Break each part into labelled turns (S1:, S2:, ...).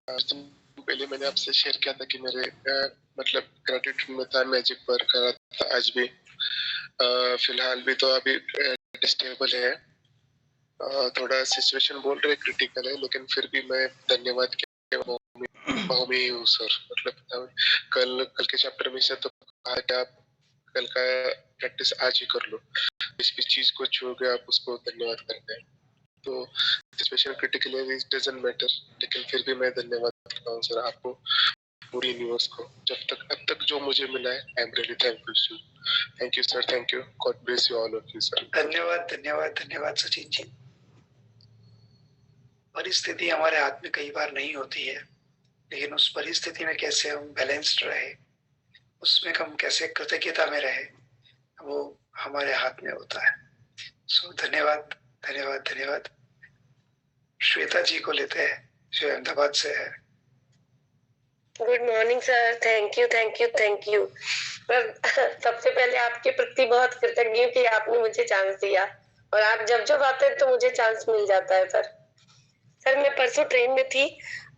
S1: पहले मैंने आपसे शेयर किया था कि मेरे मतलब ग्रेजुएट में था, मैजिक वर्क कर रहा था आज भी। फिलहाल भी तो अभी स्टेबल है। थोड़ा सिचुएशन बोल रहे क्रिटिकल है, लेकिन फिर भी मैं धन्यवाद में हूँ सर। मतलब कल के चैप्टर में से तो कहा कि आप कल का प्रैक्टिस आज ही कर लो, इस चीज को छोड़ के आप उसको धन्यवाद करते हैं। तो सिचुएशन क्रिटिकल है, इट डजंट मैटर, लेकिन फिर भी मैं धन्यवाद करता हूँ सर आपको, पूरी यूनिवर्स को। अब तक जो मुझे मिला है, I am really thankful to. Thank you sir, thank you. God bless you all of you sir.
S2: धन्यवाद धन्यवाद धन्यवाद सचिन जी। परिस्थिति हमारे हाथ में कई बार नहीं होती है, लेकिन उस परिस्थिति में कैसे हम बैलेंस्ड रहे, उसमें हम कैसे कृतज्ञता में रहे, वो हमारे हाथ में होता है। सो धन्यवाद धन्यवाद धन्यवाद। श्वेता जी को लेते हैं जो अहमदाबाद से है।
S3: Good morning sir. Thank you thank you thank you. सबसे पहले आपके प्रति बहुत कृतज्ञ हूँ कि आपने मुझे चांस दिया, और आप जब जब आते हैं तो मुझे चांस मिल जाता है सर। सर मैं परसों ट्रेन में थी,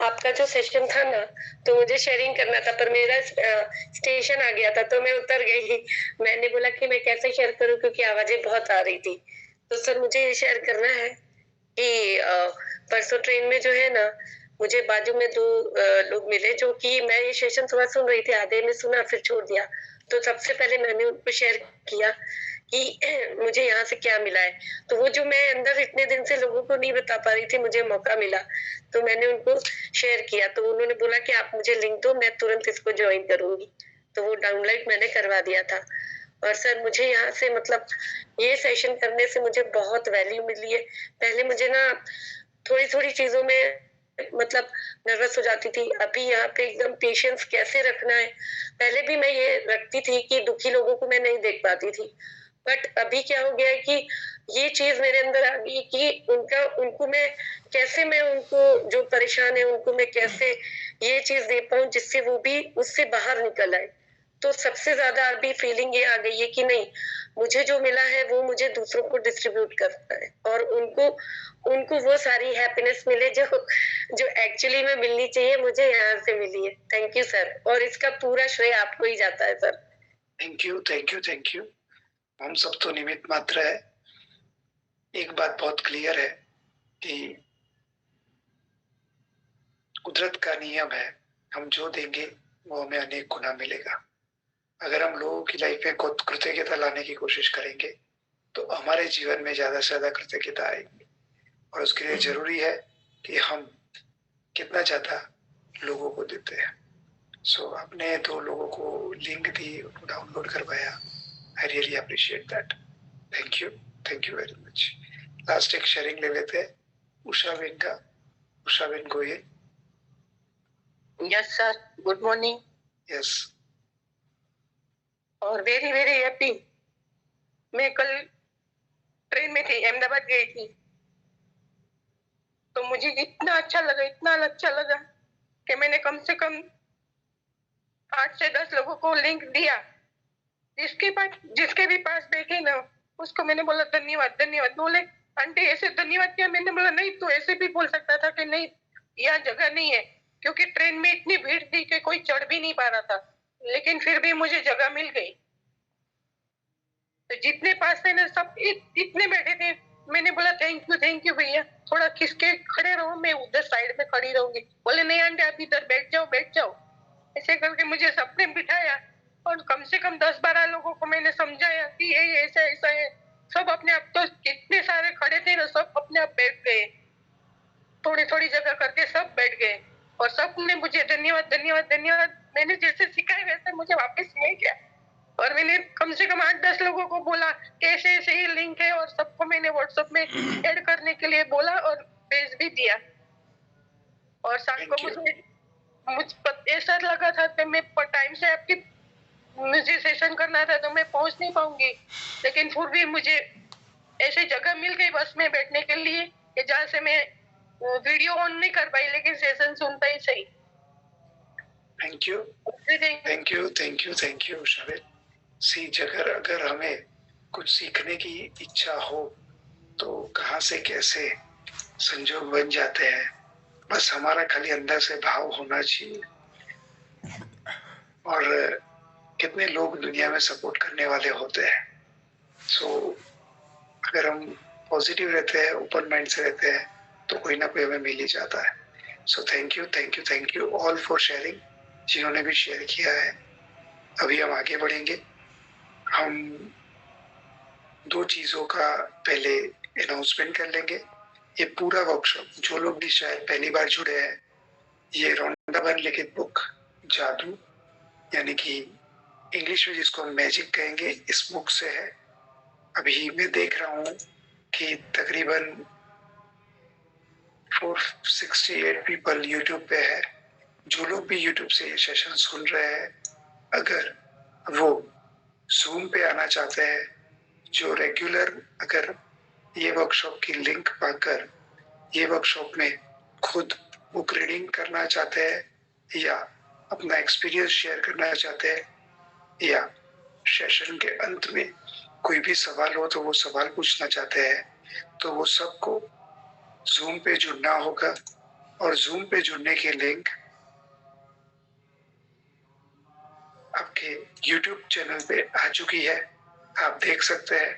S3: आपका जो सेशन था ना, तो मुझे शेयरिंग करना था, पर मेरा स्टेशन आ गया था तो मैं उतर गई। मैंने बोला कि मैं कैसे शेयर करूं क्योंकि आवाजें बहुत आ रही थी। तो सर मुझे ये शेयर करना है कि परसों ट्रेन में जो है ना, मुझे बाजू में दो लोग मिले जो कि मैं ये सेशन थोड़ा सुन रही थी, आधे में सुना फिर छोड़ दिया। तो सबसे पहले मैंने उनको शेयर किया कि मुझे यहाँ से क्या मिला है। तो वो जो मैं अंदर इतने दिन से लोगों को नहीं बता पा रही थी, मुझे मौका मिला तो मैंने उनको शेयर किया। तो उन्होंने बोला कि आप मुझे लिंक दो, मैं तुरंत इसको ज्वाइन करूंगी। तो वो डाउनलोड मैंने करवा दिया था। और सर मुझे यहाँ से मतलब ये सेशन करने से मुझे बहुत वैल्यू मिली है। पहले मुझे ना थोड़ी थोड़ी चीजों में मतलब नर्वस हो जाती थी, अभी यहाँ पे एकदम पेशेंस कैसे रखना है। पहले भी मैं ये रखती थी कि दुखी लोगों को मैं नहीं देख पाती थी, बट अभी क्या हो गया है कि ये चीज मेरे अंदर आ गई कि उनको मैं कैसे, मैं उनको जो परेशान है उनको मैं कैसे ये चीज दे पाऊं जिससे वो भी उससे बाहर निकल आए। तो सबसे ज्यादा अभी फीलिंग ये आ गई है कि नहीं, मुझे जो मिला है वो मुझे दूसरों को डिस्ट्रीब्यूट करना है, और उनको वो सारी हैप्पीनेस मिले जो जो एक्चुअली में मिलनी चाहिए, मुझे यहाँ से मिली है। थैंक यू सर, और इसका पूरा श्रेय आपको ही जाता है sir.
S2: Thank you thank you thank you. हम सब तो निमित्त मात्र है। एक बात बहुत क्लियर है कि कुदरत का नियम है, हम जो देंगे वो हमें अनेक गुना मिलेगा। अगर हम लोगों की लाइफ में कृतज्ञता लाने की कोशिश करेंगे तो हमारे जीवन में ज्यादा से ज्यादा कृतज्ञता आएगी, और उसके लिए जरूरी है कि हम कितना ज्यादा लोगों को देते हैं। सो आपने दो लोगों को लिंक दी, उनको डाउनलोड करवाया। I really appreciate that. Thank you very much. Last एक शेयरिंग ले लेते हैं उषा बेन का। Usha Ben Goyal.
S4: Yes sir, good morning.
S2: Yes.
S4: और वेरी वेरी हैप्पी। मैं कल ट्रेन में थी, अहमदाबाद गई थी, तो मुझे इतना अच्छा लगा कि मैंने कम से कम 8 से 10 लोगों को लिंक दिया। जिसके भी पास बैठे ना, उसको मैंने बोला धन्यवाद धन्यवाद। बोले आंटी ऐसे धन्यवाद किया। मैंने बोला नहीं, तो ऐसे भी बोल सकता था कि नहीं यहाँ जगह नहीं है, क्योंकि ट्रेन में इतनी भीड़ थी कि कोई चढ़ भी नहीं पा रहा था, लेकिन फिर भी मुझे जगह मिल गई। तो जितने पास थे ना सब इतने बैठे थे। मैंने बोला थैंक यू भैया, थोड़ा खिसके खड़े रहो, मैं उधर साइड में खड़ी रहूंगी। बोले नहीं आंटी आप इधर बैठ जाओ। ऐसे करके मुझे सबने बिठाया, और कम से कम 10-12 लोगों को मैंने समझाया कि ये ऐसा है। सब अपने आप, तो कितने सारे खड़े थे ना, सब अपने आप बैठ गए, थोड़ी थोड़ी जगह करके सब बैठ गए, और सबने मुझे धन्यवाद धन्यवाद धन्यवाद। मैंने जैसे सिखाया वैसे मुझे वापस नहीं किया, और मैंने कम से कम 8-10 लोगों को बोला कैसे ऐसे ही लिंक है, और सबको मैंने व्हाट्सएप में ऐड करने के लिए बोला और भेज भी दिया। और शाम को मुझ ऐसा लगा था कि मैं टाइम से मुझे सेशन करना था तो मैं पहुंच नहीं पाऊंगी, लेकिन फिर भी मुझे ऐसी जगह मिल गई बस में बैठने के लिए कि जहाँ से मैं वीडियो ऑन नहीं कर पाई, लेकिन सेशन सुनता ही सही।
S2: Thank you Shabir. सी जगह अगर हमें कुछ सीखने की इच्छा हो तो कहाँ से कैसे संजोग बन जाते हैं बस हमारा खाली अंदर से भाव होना चाहिए। और कितने लोग दुनिया में सपोर्ट करने वाले होते हैं। सो अगर हम पॉजिटिव रहते हैं, ओपन माइंड से रहते हैं, तो कोई ना कोई हमें मिल ही जाता है। So thank you, thank you, thank you all for sharing, जिन्होंने भी शेयर किया है। अभी हम आगे बढ़ेंगे। हम दो चीजों का पहले अनाउंसमेंट कर लेंगे। ये पूरा वर्कशॉप, जो लोग भी शायद पहली बार जुड़े हैं, ये रोंडा बर्न लिखित बुक जादू, यानी कि इंग्लिश में जिसको हम मैजिक कहेंगे, इस बुक से है। अभी मैं देख रहा हूँ कि तकरीबन 468 पीपल यूट्यूब पे है। जो लोग भी यूट्यूब से ये सेशन सुन रहे हैं, अगर वो जूम पे आना चाहते हैं, जो रेगुलर अगर ये वर्कशॉप की लिंक पाकर ये वर्कशॉप में खुद बुक रीडिंग करना चाहते हैं, या अपना एक्सपीरियंस शेयर करना चाहते हैं, या सेशन के अंत में कोई भी सवाल हो तो वो सवाल पूछना चाहते हैं, तो वो सबको जूम पे जुड़ना होगा। और जूम पे जुड़ने की लिंक आपके YouTube चैनल पे आ चुकी है, आप देख सकते हैं।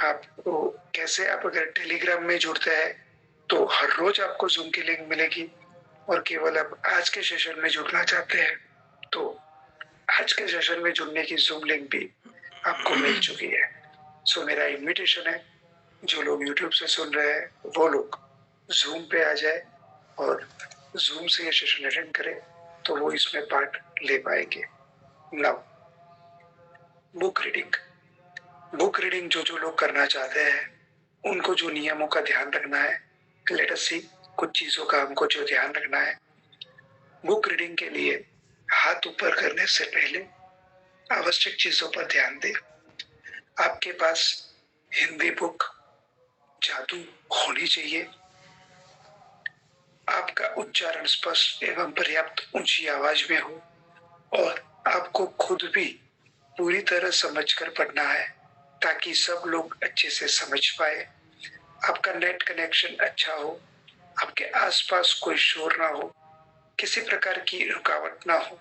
S2: आपको कैसे, आप अगर टेलीग्राम में जुड़ते हैं तो हर रोज आपको जूम की लिंक मिलेगी, और केवल आप आज के सेशन में जुड़ना चाहते हैं तो आज के सेशन में जुड़ने की जूम लिंक भी आपको मिल चुकी है। सो मेरा इनविटेशन है, जो लोग YouTube से सुन रहे हैं वो लोग जूम पे आ जाए और जूम से ये सेशन अटेंड करें, तो वो इसमें पार्ट ले पाएंगे। Now book reading. Book reading जो लोग करना चाहते हैं, उनको जो नियमों का ध्यान रखना है, लेट अस सी, कुछ चीजों का हमको जो ध्यान रखना है। बुक रीडिंग के लिए हाथ ऊपर करने से पहले आवश्यक चीजों पर ध्यान दें। आपके पास हिंदी बुक जादू होनी चाहिए। आपका उच्चारण स्पष्ट एवं पर्याप्त ऊंची आवाज में हो, और आपको खुद भी पूरी तरह समझकर पढ़ना है, ताकि सब लोग अच्छे से समझ पाए। आपका नेट कनेक्शन अच्छा हो, आपके आसपास कोई शोर ना हो, किसी प्रकार की रुकावट ना हो,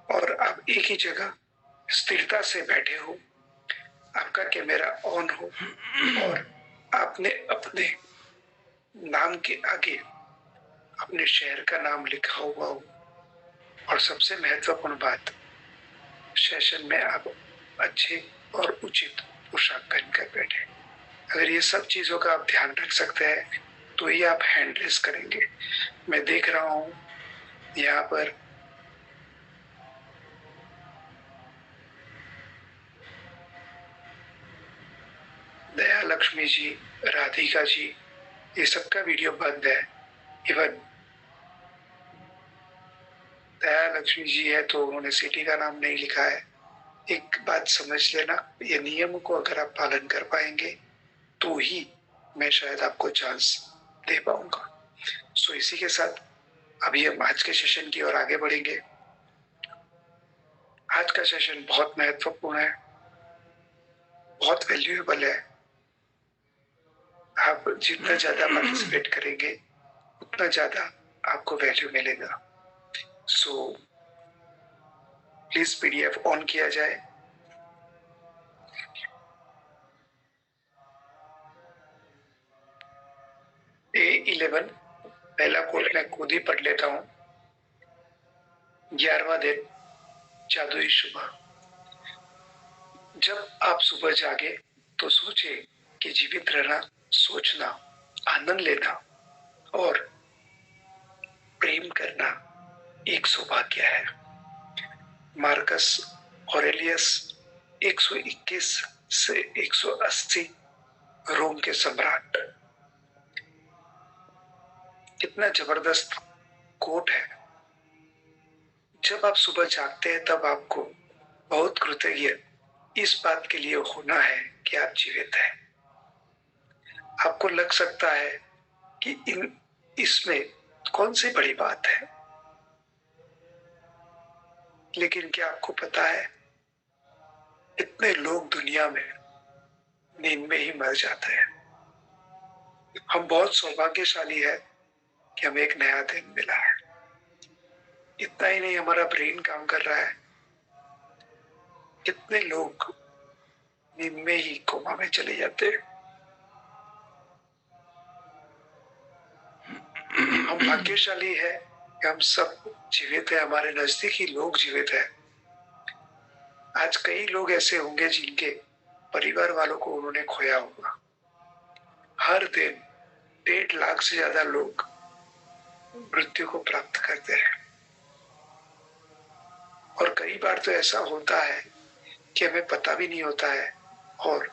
S2: और आप एक ही जगह स्थिरता से बैठे हो। आपका कैमरा ऑन हो, और आपने अपने नाम के आगे अपने शहर का नाम लिखा हुआ हो। और सबसे महत्वपूर्ण बात, सेशन में आप अच्छे और उचित पोशाक पहनकर बैठे। अगर ये सब चीजों का आप ध्यान रख सकते हैं तो ही आप हैंड रेस करेंगे। मैं देख रहा हूँ यहाँ पर दया लक्ष्मी जी, राधिका जी, ये सबका वीडियो बंद है। इवन दया लक्ष्मी जी है तो उन्होंने सिटी का नाम नहीं लिखा है। एक बात समझ लेना, ये नियम को अगर आप पालन कर पाएंगे तो ही मैं शायद आपको चांस दे पाऊंगा। सो इसी के साथ अभी हम आज के सेशन की ओर आगे बढ़ेंगे। आज का सेशन बहुत महत्वपूर्ण है, बहुत वैल्यूएबल है। आप जितना ज्यादा पार्टिसिपेट करेंगे उतना ज्यादा आपको वैल्यू मिलेगा। सो प्लीज पीडीएफ ऑन किया जाए। A11 पहला कोट मैं खुद ही पढ़ लेता हूँ। 11वां दिन, जादुई सुबह। जब आप सुबह जागे तो सोचे कि जीवित रहना, सोचना, आनंद लेना और प्रेम करना एक सौभाग्य है। मार्कस ऑरेलियस 121 से 180, रोम के सम्राट। कितना जबरदस्त कोट है। जब आप सुबह जागते हैं तब आपको बहुत कृतज्ञ इस बात के लिए होना है कि आप जीवित हैं। आपको लग सकता है कि इसमें कौन सी बड़ी बात है, लेकिन क्या आपको पता है, इतने लोग दुनिया में नींद में ही मर जाते हैं। हम बहुत सौभाग्यशाली है कि हमें एक नया दिन मिला है। इतना ही नहीं, हमारा ब्रेन काम कर रहा है। कितने लोग नींद में ही कोमा में चले जाते हैं। हम भाग्यशाली है कि हम सब जीवित है, हमारे नजदीकी लोग जीवित है। आज कई लोग ऐसे होंगे जिनके परिवार वालों को उन्होंने खोया होगा। हर दिन 1.5 लाख से ज्यादा लोग मृत्यु को प्राप्त करते हैं, और कई बार तो ऐसा होता है कि हमें पता भी नहीं होता है और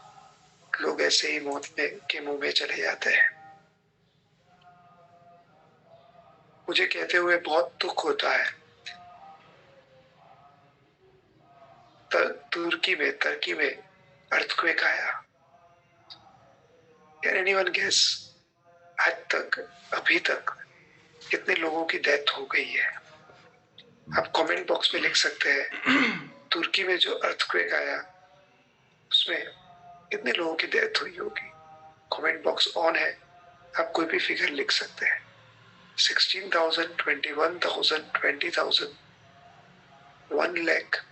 S2: लोग ऐसे ही मौत के मुंह में चले जाते हैं। मुझे कहते हुए बहुत दुख होता है। तुर्की में अर्थक्वेक आया। कैन एनीवन गेस आज तक, अभी तक कितने लोगों की डेथ हो गई है? आप कमेंट बॉक्स में लिख सकते हैं तुर्की में जो अर्थक्वेक आया उसमें कितने लोगों की डेथ हुई होगी। कमेंट बॉक्स ऑन है, आप कोई भी फिगर लिख सकते हैं। 16,000, 21,000, 20,000, 1 लाख,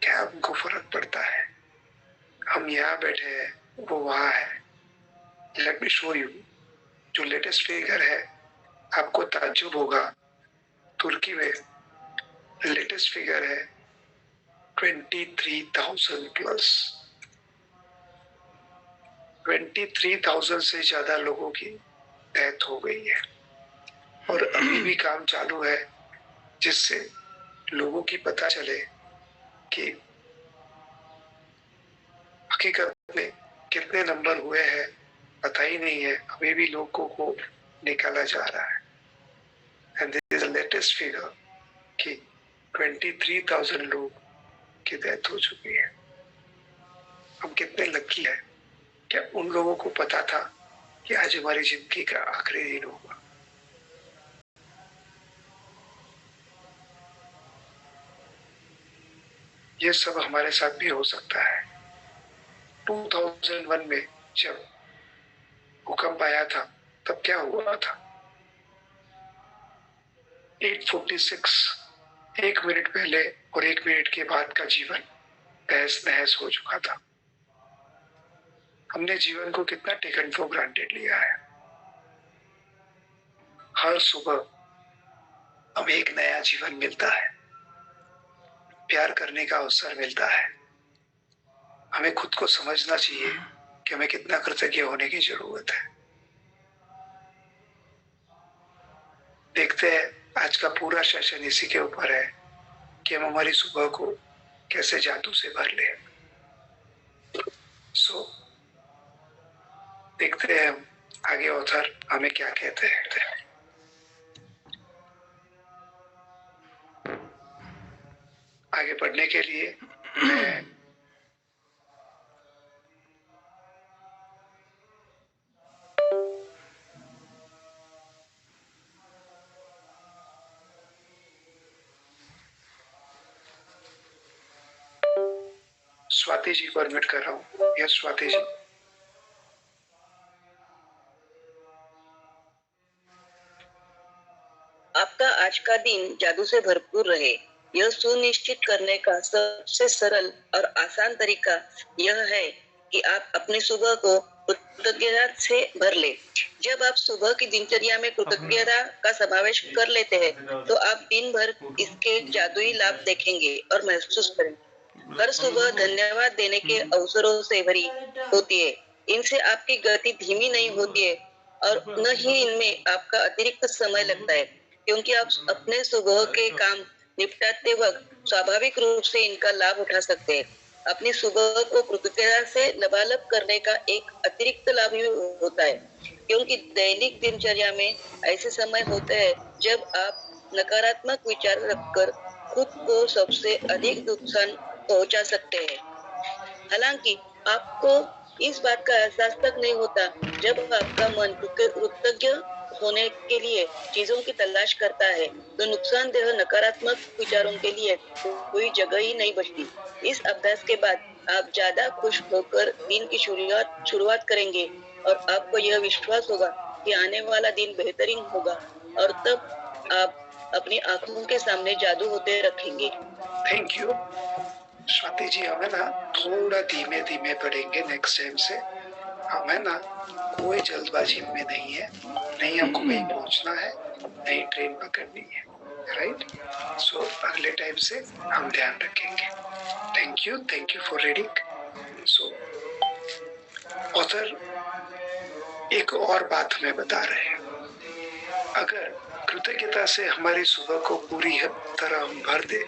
S2: क्या हमको फर्क पड़ता है? हम यहाँ बैठे हैं, वो वहां है। Let me show you. जो लेटेस्ट फिगर है, आपको ताज्जुब होगा। तुर्की में लेटेस्ट फिगर है 23,000 प्लस। 23,000 से ज्यादा लोगों की डेथ हो गई है, और अभी भी काम चालू है जिससे लोगों की पता चले कि हकीकत में कितने नंबर हुए हैं पता ही नहीं है। अभी भी लोगों को निकाला जा रहा है। And this is the latest figure कि 23,000 लोग की डेथ हो चुकी है। हम कितने लकी है। क्या उन लोगों को पता था कि आज हमारी जिंदगी का आखिरी दिन होगा? ये सब हमारे साथ भी हो सकता है। 2001 में जब भूकंप आया था तब क्या हुआ था? 8:46, 1 मिनट पहले और 1 मिनट के बाद का जीवन तहस नहस हो चुका था। हमने जीवन को कितना टेकन फॉर ग्रांटेड लिया है। हर सुबह हमें एक नया जीवन मिलता है, प्यार करने का अवसर मिलता है। हमें खुद को समझना चाहिए कि हमें कितना कृतज्ञ होने की जरूरत है। देखते हैं आज का पूरा सेशन इसी के ऊपर है कि हम हमारी सुबह को कैसे जादू से भर ले। सो देखते हैं हम आगे ऑथर हमें क्या कहते हैं। आगे बढ़ने के लिए मैं स्वाति जी को एडमिट कर रहा हूँ। यस स्वाति जी।
S5: आपका आज का दिन जादू से भरपूर रहे, यह सुनिश्चित करने का सबसे सरल और आसान तरीका यह है कि आप अपनी सुबह को कृतज्ञता से भर ले। जब आप सुबह की दिनचर्या में कृतज्ञता का समावेश कर लेते हैं तो आप दिन भर इसके जादुई लाभ देखेंगे और महसूस करेंगे। हर सुबह धन्यवाद देने के अवसरों से भरी होती है। इनसे आपकी गति धीमी नहीं होती है और न ही इनमें आपका अतिरिक्त समय लगता है, क्योंकि आप अपने सुबह के काम निपटाते वक्त स्वाभाविक रूप से इनका लाभ उठा सकते हैं। अपनी सुबह को कृतज्ञता से लबालब करने का एक अतिरिक्त लाभ भी होता है, क्योंकि दैनिक दिनचर्या में ऐसे समय होते हैं जब आप नकारात्मक विचार रखकर खुद को सबसे अधिक नुकसान पहुंचा सकते हैं। हालांकि आपको इस बात का एहसास तक नहीं होता जब आपका मन कृतज्ञ होने के लिए चीजों की तलाश करता है तो नुकसानदेह नकारात्मक विचारों के लिए कोई जगह ही नहीं बचती। इस अभ्यास के बाद आप ज्यादा खुश होकर दिन की शुरुआत करेंगे और आपको यह विश्वास होगा कि आने वाला दिन बेहतरीन होगा और तब आप अपनी आंखों के सामने जादू होते रखेंगे।
S2: Thank you Swati ji. हमें ना थोड़ा धीमे धीमे पढ़ेंगे नेक्स्ट टाइम से। हमें ना कोई जल्दबाजी में नहीं है, नहीं हमको कहीं पहुंचना है, नहीं ट्रेन पकड़नी है, राइट? सो अगले टाइम से हम ध्यान रखेंगे। Thank you for reading. So author एक और बात हमें बता रहे हैं, अगर कृतज्ञता से हमारी सुबह को पूरी तरह हम भर दे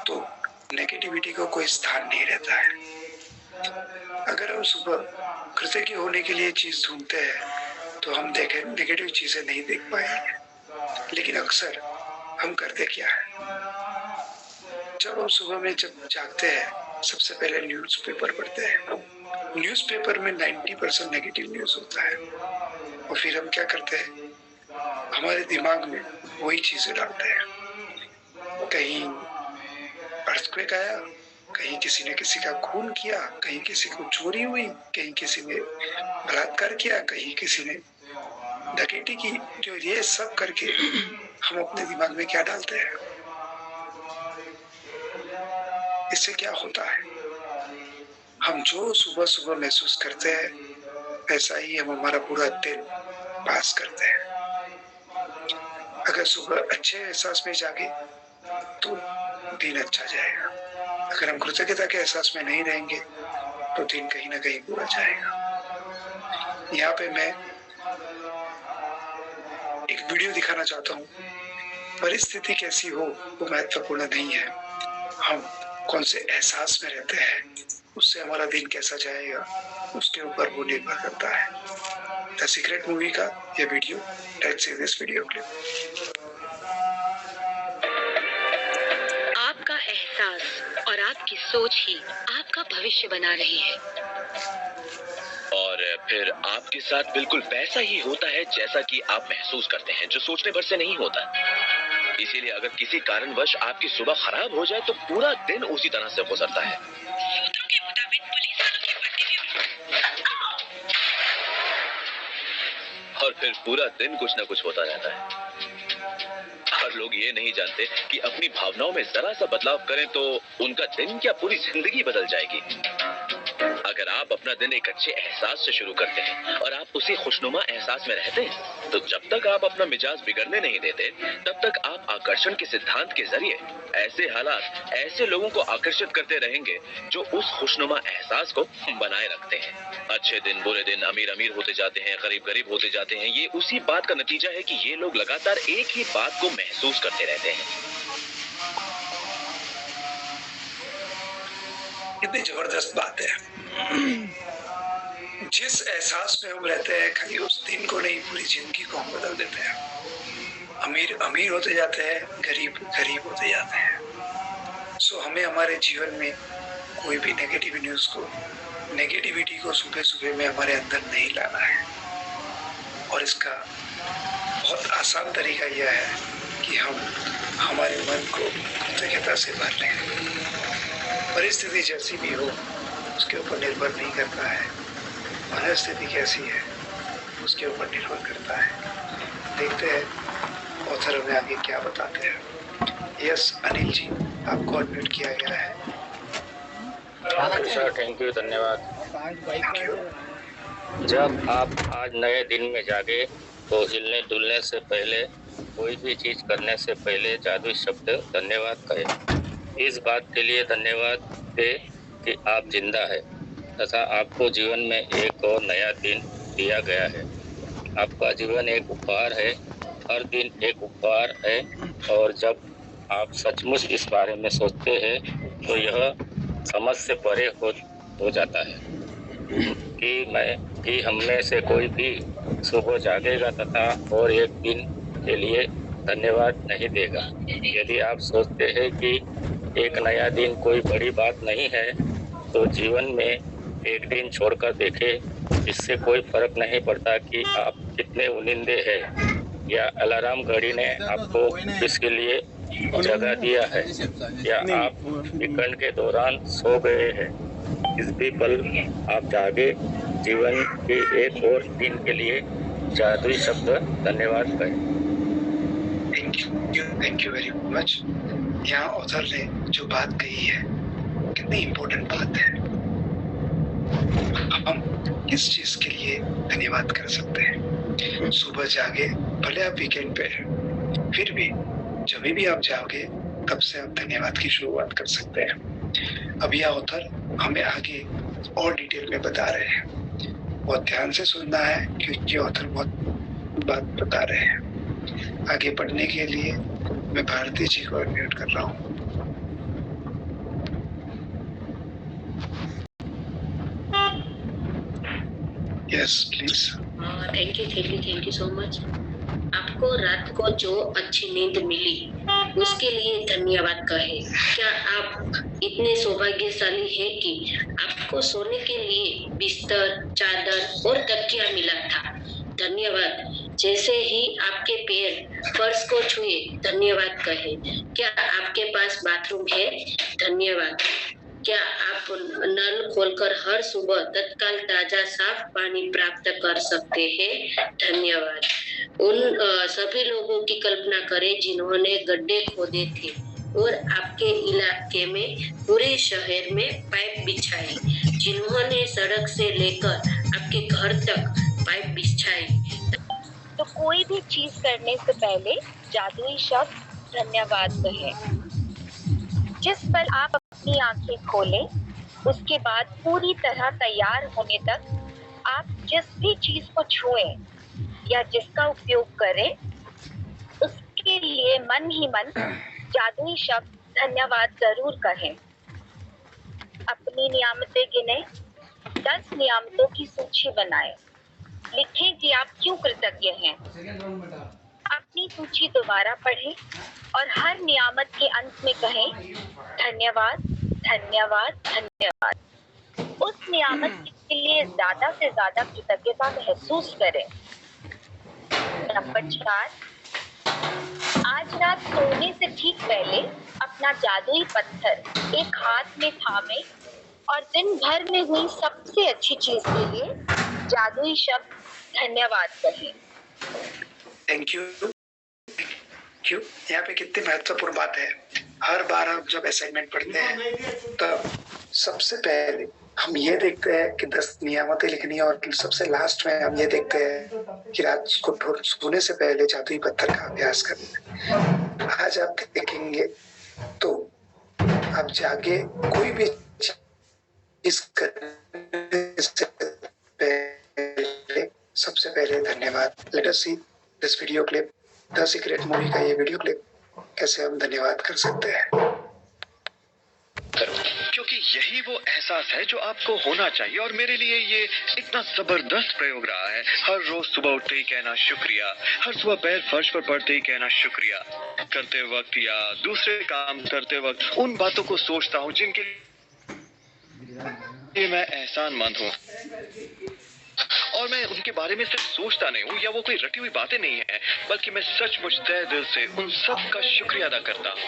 S2: तो नेगेटिविटी को कोई स्थान नहीं रहता है। अगर हम सुबह कृतज्ञ होने के लिए चीज ढूंढते हैं तो हम देखें नेगेटिव चीजें नहीं देख पाएंगे। लेकिन अक्सर हम करते क्या है, जब हम सुबह में जब जागते हैं सबसे पहले न्यूज़पेपर पढ़ते हैं। न्यूज़पेपर में 90% नेगेटिव न्यूज होता है और फिर हम क्या करते हैं, हमारे दिमाग में वही चीजें डालते हैं। कहीं अर्थक्वेक आया, कहीं किसी ने किसी का खून किया, कहीं किसी को चोरी हुई, कहीं किसी ने बलात्कार किया, कहीं किसी ने डकैती की। जो ये सब करके हम अपने दिमाग में क्या डालते हैं, इससे क्या होता है, हम जो सुबह सुबह महसूस करते हैं वैसा ही हम हमारा पूरा दिन पास करते हैं। अगर सुबह अच्छे एहसास में जागे तो दिन अच्छा जाएगा। अगर हम कृतज्ञता के एहसास में नहीं रहेंगे तो दिन कहीं ना कहीं बुरा जाएगा। यहाँ पे मैं एक वीडियो दिखाना चाहता हूँ। परिस्थिति कैसी हो वो महत्वपूर्ण नहीं है, हम कौन से एहसास में रहते हैं उससे हमारा दिन कैसा जाएगा उसके ऊपर वो निर्भर करता है। द सीक्रेट मूवी का ये video, let's see this video clip.
S6: आपका एहसास और आपकी सोच ही आपका भविष्य बना रही है
S7: और फिर आपके साथ बिल्कुल वैसा ही होता है जैसा कि आप महसूस करते हैं, जो सोचने भर से नहीं होता। इसीलिए अगर किसी कारणवश आपकी सुबह खराब हो जाए तो पूरा दिन उसी तरह से गुजरता है।
S6: सूत्रों के मुताबिक पुलिस वालों की वर्दी
S7: और फिर पूरा दिन कुछ न कुछ होता रहता है। और लोग ये नहीं जानते कि अपनी भावनाओं में जरा सा बदलाव करें तो उनका दिन क्या पूरी जिंदगी बदल जाएगी। अगर आप अपना दिन एक अच्छे एहसास से शुरू करते हैं और आप उसी खुशनुमा एहसास में रहते हैं तो जब तक आप अपना मिजाज बिगड़ने नहीं देते तब तक आप आकर्षण के सिद्धांत के जरिए ऐसे हालात, ऐसे लोगों को आकर्षित करते रहेंगे जो उस खुशनुमा एहसास को बनाए रखते हैं। अच्छे दिन, बुरे दिन, अमीर अमीर होते जाते हैं, गरीब गरीब होते जाते हैं। ये उसी बात का नतीजा है कि ये लोग लगातार एक ही बात को महसूस करते रहते हैं।
S2: कितनी जबरदस्त बात है। जिस एहसास में हम रहते हैं खाली उस दिन को नहीं पूरी जिंदगी को हम बदल देते हैं। अमीर अमीर होते जाते हैं, गरीब गरीब होते जाते हैं। सो हमें हमारे जीवन में कोई भी नेगेटिविटी को सुबह सुबह में हमारे अंदर नहीं लाना है। और इसका बहुत आसान तरीका यह है कि हम हमारे मन को कृतज्ञता से भर लें। परिस्थिति जैसी भी हो उसके ऊपर निर्भर नहीं करता है, मनस्थिति कैसी है उसके ऊपर निर्भर करता है। देखते हैं ऑथर हमें आगे क्या बताते हैं। यस अनिल जी, आपको अनम्यूट किया गया है।
S8: सर थैंक यू, धन्यवाद।
S2: Thank you.
S8: जब आप आज नए दिन में जागे तो हिलने डुलने से पहले, कोई भी चीज करने से पहले जादुई शब्द धन्यवाद कहें। इस बात के लिए धन्यवाद दे कि आप जिंदा है तथा आपको जीवन में एक और नया दिन दिया गया है। आपका जीवन एक उपहार है, हर दिन एक उपहार है। और जब आप सचमुच इस बारे में सोचते हैं तो यह समझ से परे हो जाता है कि हम में से कोई भी सुबह जागेगा तथा और एक दिन के लिए धन्यवाद नहीं देगा। यदि आप सोचते हैं कि एक नया दिन कोई बड़ी बात नहीं है तो जीवन में एक दिन छोड़कर देखें। इससे कोई फर्क नहीं पड़ता कि आप कितने उनिंदे हैं या अलार्म घड़ी ने आपको किसके लिए जगा दिया है या आप वीकेंड के दौरान सो गए हैं। इस भी पल आप जागे जीवन के एक और दिन के लिए जादुई शब्द धन्यवाद कहे।
S2: Thank you very much. यहाँ ऑथर ने जो बात कही है कितनी इम्पोर्टेंट बात है। हम किस चीज के लिए धन्यवाद कर सकते हैं? सुबह जागे, भले आप वीकेंड पे हैं, फिर भी जब भी आप जाओगे तब से आप धन्यवाद की शुरुआत कर सकते हैं। अब यह ऑथर हमें आगे और डिटेल में बता रहे हैं। बहुत ध्यान से सुनना है क्योंकि ऑथर बहुत बात बता रहे हैं। आगे पढ़ने के लिए मैं भारती जी को अनम्यूट कर रहा हूँ। Yes please.
S6: Thank you so much. आपको रात को जो अच्छी नींद मिली उसके लिए धन्यवाद कहे। क्या आप इतने सौभाग्यशाली हैं कि आपको सोने के लिए बिस्तर, चादर और तकिया मिला था? धन्यवाद। जैसे ही आपके पैर फर्श को छुए धन्यवाद कहे। क्या आपके पास बाथरूम है? धन्यवाद। क्या आप नल खोलकर हर सुबह तत्काल ताजा साफ पानी प्राप्त कर सकते हैं? धन्यवाद। उन सभी लोगों की कल्पना करें जिन्होंने गड्ढे खोदे थे और आपके इलाके में, पूरे शहर में पाइप बिछाई, जिन्होंने सड़क से लेकर आपके घर तक पाइप बिछाई।
S9: तो कोई भी चीज करने से पहले जादुई शब्द धन्यवाद कहें। जिस पल आप अपनी आंखें खोलें, उसके बाद पूरी तरह तैयार होने तक आप जिस भी चीज को छुएं या जिसका उपयोग करें, उसके लिए मन ही मन जादुई शब्द धन्यवाद जरूर कहें। अपनी नियामतें गिने, 10 नियामतों की सूची बनाएं। लिखें कि आप क्यों कृतज्ञ हैं। अपनी सूची दोबारा पढ़ें और हर नियामत के अंत में कहें धन्यवाद, धन्यवाद, धन्यवाद। उस नियामत के लिए ज्यादा से ज्यादा कृतज्ञता महसूस करें। नंबर 4, आज रात सोने से ठीक पहले अपना जादुई पत्थर एक हाथ में थामे और दिन भर में हुई सबसे अच्छी चीज के लिए जादुई शब्द धन्यवाद कहें।
S2: Thank you. यहाँ पे कितनी महत्वपूर्ण बात है। हर बार हम जब असाइनमेंट पढ़ते हैं तो सबसे पहले हम ये देखते हैं कि 10 नियामतें लिखनी है और सबसे लास्ट में हम ये देखते हैं कि रात को सोने से पहले जादुई पत्थर का अभ्यास करना है। आज आप देखेंगे तो आप जागे कोई भी चीज करने से पहले सबसे पहले धन्यवाद। Let us see this video clip, the secret movie का ये वीडियो क्लिप, कैसे हम धन्यवाद कर सकते हैं।
S7: क्योंकि यही वो एहसास है जो आपको होना चाहिए। और मेरे लिए ये इतना जबरदस्त प्रयोग रहा है। हर रोज सुबह उठते ही कहना शुक्रिया, हर सुबह पैर फर्श पर पड़ते ही कहना शुक्रिया, करते वक्त या दूसरे काम करते वक्त उन बातों को सोचता हूँ जिनके लिए मैं एहसानमंद हूँ, और मैं उनके बारे में सिर्फ सोचता नहीं हूँ या वो कोई रटी हुई बातें नहीं है, बल्कि मैं सचमुच तहे दिल से उन सब का शुक्रिया अदा करता हूँ।